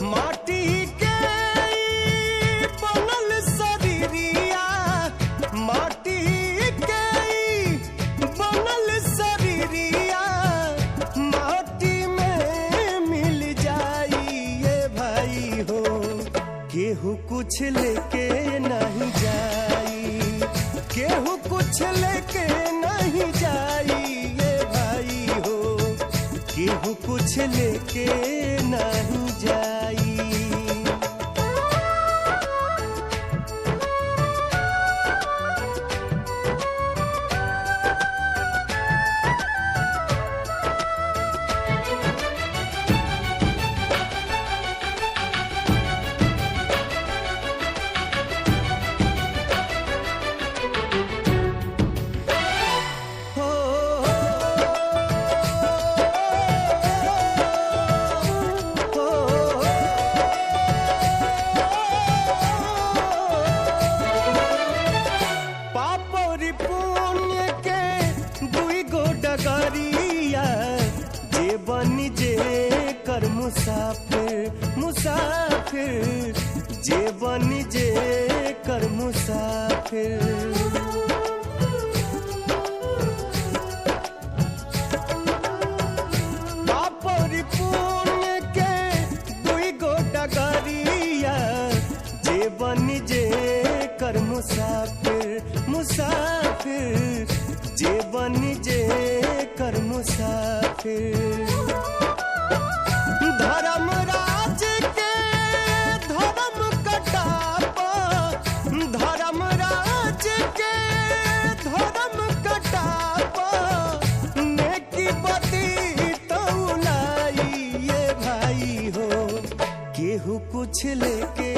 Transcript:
माटी के बनल शरीरिया, माटी के बनल शरीरिया माटी में मिल जाई ये भाई हो। केहू कुछ लेके नहीं जाई, केहू कुछ लेके नहीं जाई ये भाई हो। केहू कुछ लेके नहीं जाई। मुसाफिर मुसाफिर जे बनी जे कर मुसाफिर। पापरी पुण्य के दुई गो डगरिया जे बनी जे कर मुसाफिर मुसाफिर जे बनी जे कर मुसाफिर। धर्मराज के धर्म कटापा, धर्मराज के धर्म कटापा नेकी बदी तौलाई ये भाई हो। केहू कुछ लेके